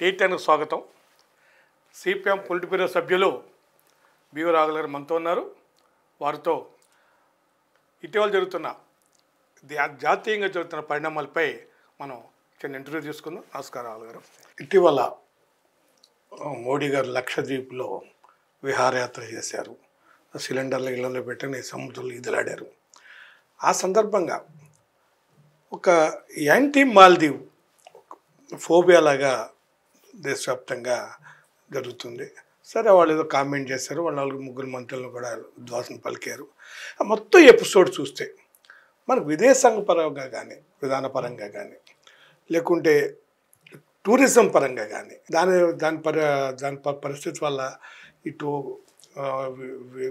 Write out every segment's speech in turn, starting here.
కేటీఆర్కు స్వాగతం. CPM polit bureau సభ్యులు BV రాఘుల్ గారు మనతో ఉన్నారు. వారితో ఇటీవల జరుగుతున్న జాతీయంగా జరుగుతున్న పరిణామాలపై మనం చిన్న ఇంటర్వ్యూ తీసుకుందాం. నమస్కారం రాఘుల్ గారు. ఇటీవల మోడీ గారు లక్షద్వీప్లో విహారయాత్ర చేశారు. సిలిండర్ల ఇళ్లలో పెట్టని సముద్రంలో ఈదులాడారు. ఆ సందర్భంగా ఒక యాంటీ మాల్దీవ్ ఫోబియా లాగా దేశవ్యాప్తంగా జరుగుతుంది. సరే, వాళ్ళు ఏదో కామెంట్ చేశారు. వాళ్ళ 4-3 మంత్రులను కూడా ఉద్వాసన పలికారు. మొత్తం ఎపిసోడ్ చూస్తే మనకు విదేశాంగ పరంగా కానీ, విధానపరంగా కానీ, లేకుంటే టూరిజం పరంగా కానీ దాని పరిస్థితి వల్ల ఇటు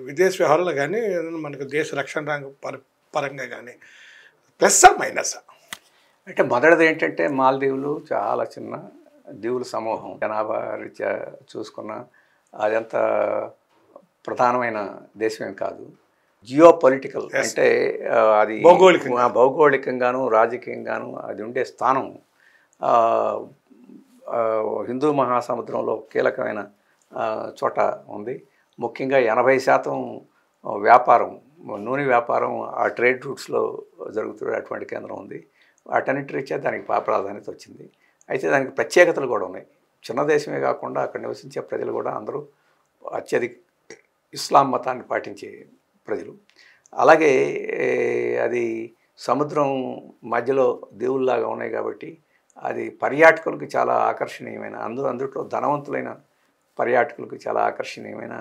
విదేశ వ్యవహారాలు కానీ, మనకు దేశ రక్షణ రంగ పరంగా కానీ ప్లస్ మైనస్. అంటే మొదటిది ఏంటంటే, మాల్దీవులు చాలా చిన్న దీవుల సమూహం. జనాభా రీత్యా చూసుకున్న అదంత ప్రధానమైన దేశమేం కాదు. జియో పొలిటికల్ అంటే అది భౌగోళికంగాను రాజకీయంగాను అది ఉండే స్థానం హిందూ మహాసముద్రంలో కీలకమైన చోట ఉంది. ముఖ్యంగా 80% వ్యాపారం, నూనె వ్యాపారం ఆ ట్రేడ్ రూట్స్లో జరుగుతున్న అటువంటి కేంద్రం ఉంది. వాటన్నిటి రీత్యా దానికి ప్రాధాన్యత వచ్చింది. అయితే దానికి ప్రత్యేకతలు కూడా ఉన్నాయి. చిన్న దేశమే కాకుండా అక్కడ నివసించే ప్రజలు కూడా అందరూ అత్యధిక ఇస్లాం మతాన్ని పాటించే ప్రజలు. అలాగే అది సముద్రం మధ్యలో దీవుల్లాగా ఉన్నాయి కాబట్టి అది పర్యాటకులకు చాలా ఆకర్షణీయమైన, అందులో ధనవంతులైన పర్యాటకులకు చాలా ఆకర్షణీయమైన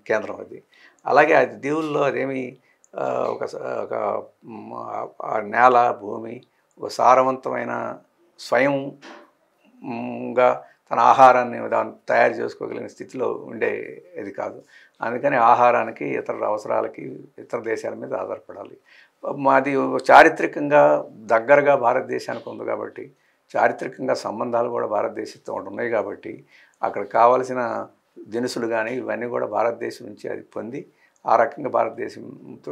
కేంద్రం అది. అలాగే అది దీవుల్లో అదేమి ఒక నేల, భూమి ఒక సారవంతమైన స్వయంగా తన ఆహారాన్ని దాన్ని తయారు చేసుకోగలిగిన స్థితిలో ఉండేది కాదు. అందుకని ఆహారానికి, ఇతర అవసరాలకి ఇతర దేశాల మీద ఆధారపడాలి. మాది చారిత్రకంగా దగ్గరగా భారతదేశానికి ఉంది కాబట్టి, చారిత్రకంగా సంబంధాలు కూడా భారతదేశంతో ఉన్నాయి కాబట్టి, అక్కడ కావలసిన దినుసులు కానీ ఇవన్నీ కూడా భారతదేశం నుంచి అది పొంది ఆ రకంగా భారతదేశంతో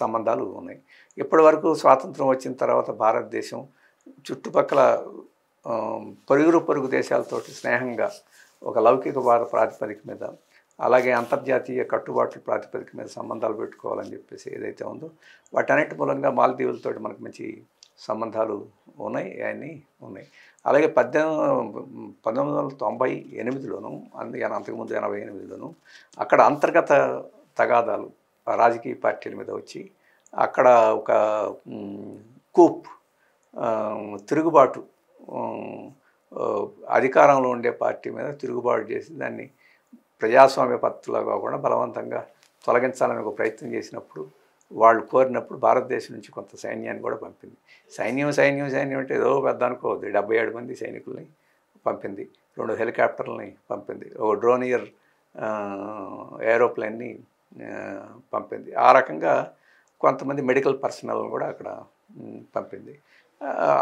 సంబంధాలు ఉన్నాయి. ఇప్పటి వరకు స్వాతంత్రం వచ్చిన తర్వాత భారతదేశం చుట్టుపక్కల పొరుగు దేశాలతోటి స్నేహంగా ఒక లౌకికవాద ప్రాతిపదిక మీద, అలాగే అంతర్జాతీయ కట్టుబాట్ల ప్రాతిపదిక మీద సంబంధాలు పెట్టుకోవాలని చెప్పేసి ఏదైతే ఉందో వాటన్నిటి మూలంగా మాల్దీవులతో మనకు మంచి సంబంధాలు ఉన్నాయి. అలాగే 1998లోను అంతకుముందు 88లోను అక్కడ అంతర్గత తగాదాలు రాజకీయ పార్టీల మీద వచ్చి అక్కడ ఒక కూప్ తిరుగుబాటు, అధికారంలో ఉండే పార్టీ మీద తిరుగుబాటు చేసి దాన్ని ప్రజాస్వామ్య పద్ధతిలో కాకుండా బలవంతంగా తొలగించాలని ఒక ప్రయత్నం చేసినప్పుడు, వాళ్ళు కోరినప్పుడు భారతదేశం నుంచి కొంత సైన్యాన్ని కూడా పంపింది. సైన్యం అంటే ఏదో పెద్ద అనుకోవద్దు. 77 మంది సైనికుల్ని పంపింది, 2 హెలికాప్టర్లని పంపింది, ఒక డ్రోనియర్ ఏరోప్లేన్ని పంపింది. ఆ రకంగా కొంతమంది మెడికల్ పర్సనల్ కూడా అక్కడ పంపింది.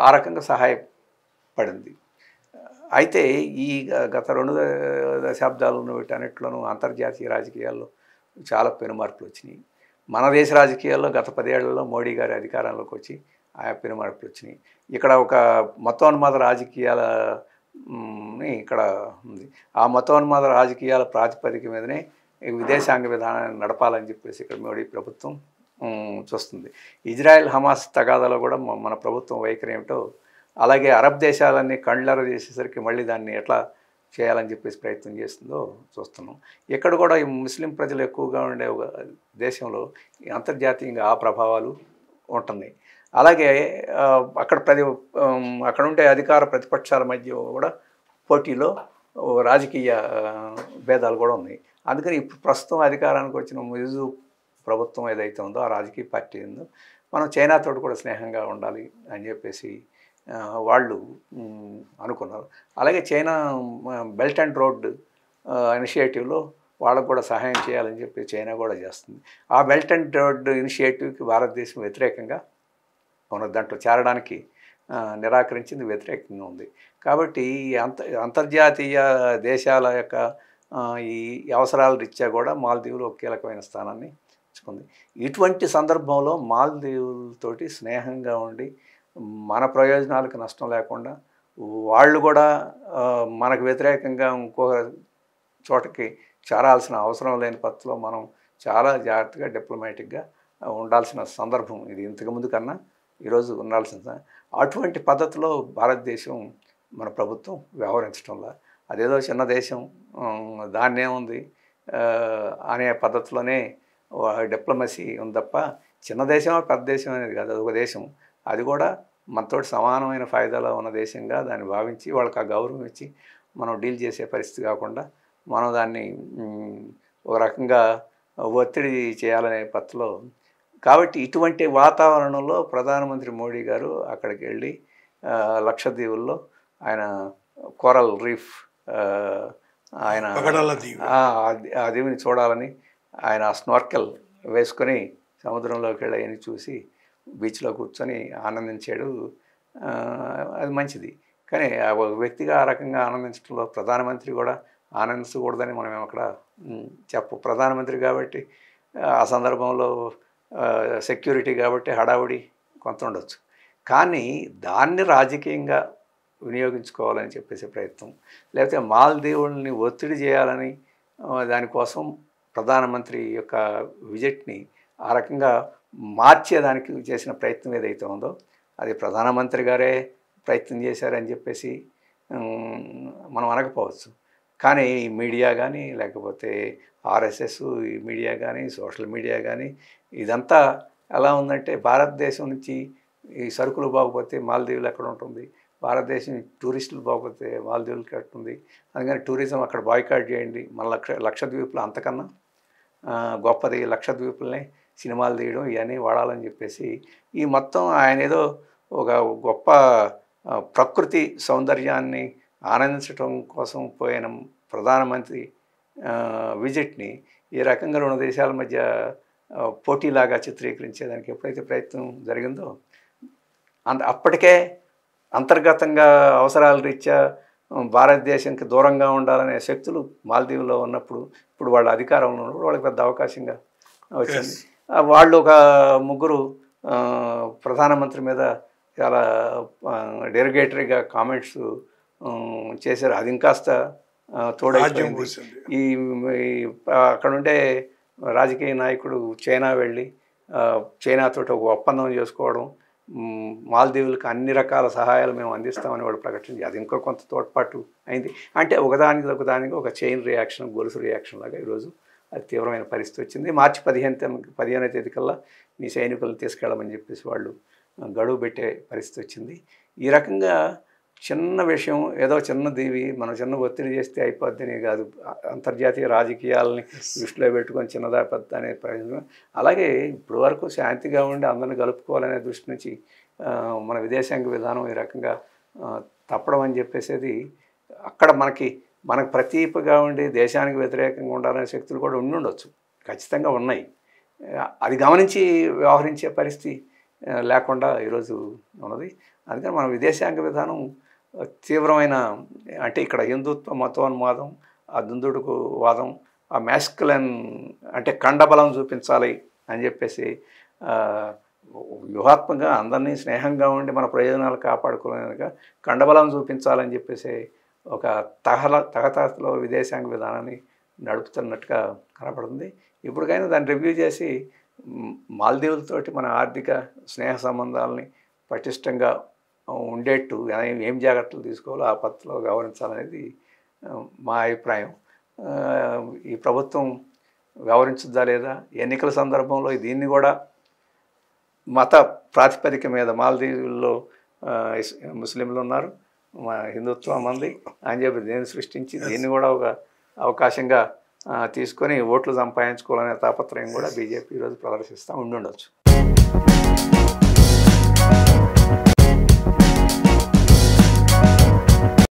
ఆ రకంగా సహాయపడింది. అయితే ఈ గత 2 దశాబ్దాలు వీటన్నిటిలోనూ అంతర్జాతీయ రాజకీయాల్లో చాలా పెనుమార్పులు వచ్చినాయి. మన దేశ రాజకీయాల్లో గత 10 ఏళ్లలో మోడీ గారి అధికారంలోకి వచ్చి ఆయా పెనుమార్పులు వచ్చినాయి. ఇక్కడ ఒక మతోన్మాద రాజకీయాల ఇక్కడ ఉంది. ఆ మతోన్మాద రాజకీయాల ప్రాతిపదిక మీదనే విదేశాంగ విధానాన్ని నడపాలని చెప్పేసి ఇక్కడ మోడీ ప్రభుత్వం చూస్తుంది. ఇజ్రాయెల్ హమాస్ తగాదాలో కూడా మన ప్రభుత్వం వైఖరి ఏమిటో, అలాగే అరబ్ దేశాలన్నీ కళ్ళెర చేసేసరికి మళ్ళీ దాన్ని ఎట్లా చేయాలని చెప్పేసి ప్రయత్నం చేస్తుందో చూస్తున్నాం. ఇక్కడ కూడా ఈ ముస్లిం ప్రజలు ఎక్కువగా ఉండే ఒక దేశంలో అంతర్జాతీయంగా ఆ ప్రభావాలు ఉంటున్నాయి. అలాగే అక్కడ ఉండే అధికార ప్రతిపక్షాల మధ్య కూడా పోటీలో రాజకీయ భేదాలు కూడా ఉన్నాయి. అందుకని ఇప్పుడు ప్రస్తుతం అధికారానికి వచ్చిన మిజు ప్రభుత్వం ఏదైతే ఉందో, ఆ రాజకీయ పార్టీ ఉందో, మనం చైనాతో కూడా స్నేహంగా ఉండాలి అని చెప్పేసి వాళ్ళు అనుకున్నారు. అలాగే చైనా బెల్ట్ అండ్ రోడ్ ఇనిషియేటివ్లో వాళ్ళకు కూడా సహాయం చేయాలని చెప్పి చైనా కూడా చేస్తుంది. ఆ బెల్ట్ అండ్ రోడ్ ఇనిషియేటివ్కి భారతదేశం వ్యతిరేకంగా ఉన్నది, దాంట్లో చేరడానికి నిరాకరించింది, వ్యతిరేకంగా ఉంది. కాబట్టి అంతర్జాతీయ దేశాల యొక్క ఈ అవసరాల రీత్యా కూడా మాల్దీవులు ఒక కీలకమైన స్థానాన్ని ఇచ్చుకుంది. ఇటువంటి సందర్భంలో మాల్దీవులతోటి స్నేహంగా ఉండి మన ప్రయోజనాలకు నష్టం లేకుండా వాళ్ళు కూడా మనకు వ్యతిరేకంగా ఇంకో చోటకి చేరాల్సిన అవసరం లేని పద్ధతిలో మనం చాలా జాగ్రత్తగా డిప్లొమాటిక్గా ఉండాల్సిన సందర్భం ఇది. ఇంతకుముందు కన్నా ఈరోజు ఉండాల్సిన అటువంటి పద్ధతిలో భారతదేశం మన ప్రభుత్వం వ్యవహరించడంలో అదేదో చిన్న దేశం దాన్నేముంది అనే పద్ధతిలోనే డిప్లొమసీ ఉంది తప్ప చిన్న దేశమా పెద్ద దేశం అనేది కాదు. అది ఒక దేశం, అది కూడా మనతోటి సమానమైన ఫాయిదాలో ఉన్న దేశంగా దాన్ని భావించి వాళ్ళకి ఆ గౌరవం ఇచ్చి మనం డీల్ చేసే పరిస్థితి కాకుండా మనం దాన్ని ఒక రకంగా ఒత్తిడి చేయాలనే పద్ధతిలో. కాబట్టి ఇటువంటి వాతావరణంలో ప్రధానమంత్రి మోడీ గారు అక్కడికి వెళ్ళి లక్షద్వీపుల్లో ఆయన కోరల్ రీఫ్ ఆయన ఆ దీవిని చూడాలని ఆయన స్నార్కెల్ వేసుకొని సముద్రంలోకి వెళ్ళి అవన్నీ చూసి బీచ్లో కూర్చొని ఆనందించాడు. అది మంచిది. కానీ ఒక వ్యక్తిగా ఆ రకంగా ఆనందించడంలో ప్రధానమంత్రి కూడా ఆనందించకూడదని మనం అక్కడ ప్రధానమంత్రి కాబట్టి ఆ సందర్భంలో సెక్యూరిటీ కాబట్టి హడావుడి కొంత ఉండొచ్చు. కానీ దాన్ని రాజకీయంగా వినియోగించుకోవాలని చెప్పేసే ప్రయత్నం, లేకపోతే మాల్దీవుల్ని ఒత్తిడి చేయాలని దానికోసం ప్రధానమంత్రి యొక్క విజిట్ని ఆ రకంగా మార్చేదానికి చేసిన ప్రయత్నం ఏదైతే ఉందో అది ప్రధానమంత్రి గారే ప్రయత్నం చేశారని చెప్పేసి మనం అనకపోవచ్చు. కానీ ఈ మీడియా కానీ లేకపోతే ఆర్ఎస్ఎస్ ఈ మీడియా కానీ సోషల్ మీడియా కానీ ఇదంతా ఎలా ఉందంటే భారతదేశం నుంచి ఈ సరుకులు బాగుపోతే మాల్దీవులు ఎక్కడ ఉంటుంది, భారతదేశం టూరిస్టులు బాగుపోతే మాల్దీవులకి ఉంటుంది, అందుకని టూరిజం అక్కడ బాయ్కాట్ చేయండి, మన లక్షద్వీపులు అంతకన్నా గొప్పది లక్షద్వీపులనే సినిమాలు తీయడం ఇవన్నీ వాడాలని చెప్పేసి ఈ మొత్తం ఆయన ఏదో ఒక గొప్ప ప్రకృతి సౌందర్యాన్ని ఆనందించడం కోసం పోయిన ప్రధానమంత్రి విజిట్ని ఈ రకంగా రెండు దేశాల మధ్య పోటీలాగా చిత్రీకరించేదానికి ఎప్పుడైతే ప్రయత్నం జరిగిందో అప్పటికే అంతర్గతంగా అవసరాల రీత్యా భారతదేశానికి దూరంగా ఉండాలనే శక్తులు మాల్దీవులో ఉన్నప్పుడు ఇప్పుడు వాళ్ళ అధికారంలో ఉన్నప్పుడు వాళ్ళకి పెద్ద అవకాశంగా వచ్చింది. వాళ్ళు ఒక ముగ్గురు ప్రధానమంత్రి మీద చాలా డెరిగేటరీగా కామెంట్స్ చేశారు. అది ఇంకాస్త తోడైపోయింది. ఈ అక్కడ ఉండే రాజకీయ నాయకుడు చైనా వెళ్ళి చైనాతో ఒక ఒప్పందం చేసుకోవడం, మాల్దీవులకు అన్ని రకాల సహాయాలు మేము అందిస్తామని వాడు ప్రకటించి అది ఇంకో కొంత తోడ్పాటు అయింది. అంటే ఒకదానికి ఒక చైన్ రియాక్షన్, గొలుసు రియాక్షన్ లాగా ఈరోజు అది తీవ్రమైన పరిస్థితి వచ్చింది. మార్చి 15వ తేదీ కల్లా మీ సైనికులను తీసుకెళ్ళమని చెప్పేసి వాళ్ళు గడువు పెట్టే పరిస్థితి వచ్చింది. ఈ రకంగా చిన్న విషయం ఏదో చిన్న దీవి మనం చిన్న ఒత్తిడి చేస్తే అయిపోద్దని కాదు, అంతర్జాతీయ రాజకీయాలని దృష్టిలో పెట్టుకొని చిన్నదా పెద్ద అనే ప్రయోజనం. అలాగే ఇప్పటి వరకు శాంతిగా ఉండి అందరిని కలుపుకోవాలనే దృష్టి నుంచి మన విదేశాంగ విధానం ఈ రకంగా తప్పడం అని చెప్పేసేది అక్కడ మనకు ప్రతీపగా ఉండి దేశానికి వ్యతిరేకంగా ఉండాలనే శక్తులు కూడా ఉండొచ్చు, ఖచ్చితంగా ఉన్నాయి. అది గమనించి వ్యవహరించే పరిస్థితి లేకుండా ఈరోజు ఉన్నది. అందుకని మన విదేశాంగ విధానం తీవ్రమైన అంటే ఇక్కడ హిందుత్వ మతోన్మాదం, ఆ దుందుడుకు వాదం, ఆ మ్యాస్కులన్ అంటే కండబలం చూపించాలి అని చెప్పేసి వ్యూహాత్మకంగా అందరినీ స్నేహంగా ఉండి మన ప్రయోజనాలు కాపాడుకోలేక కండబలం చూపించాలని చెప్పేసి ఒక తహతలో విదేశాంగ విధానాన్ని నడుపుతున్నట్టుగా కనపడుతుంది. ఇప్పటికైనా దాన్ని రివ్యూ చేసి మాల్దీవులతోటి మన ఆర్థిక స్నేహ సంబంధాలని పటిష్టంగా ఉండేట్టు ఏం జాగ్రత్తలు తీసుకోవాలో ఆ పద్ధతిలో వ్యవహరించాలనేది మా అభిప్రాయం. ఈ ప్రభుత్వం వ్యవహరించుద్దా లేదా, ఎన్నికల సందర్భంలో దీన్ని కూడా మత ప్రాతిపదిక మీద మాల్దీవుల్లో ముస్లింలు ఉన్నారు, మా హిందుత్వం మంది అని చెప్పి దీన్ని సృష్టించి దీన్ని కూడా ఒక అవకాశంగా తీసుకొని ఓట్లు సంపాదించుకోవాలనే తాపత్రయం కూడా బీజేపీ ఈరోజు ప్రదర్శిస్తూ ఉండుండొచ్చు.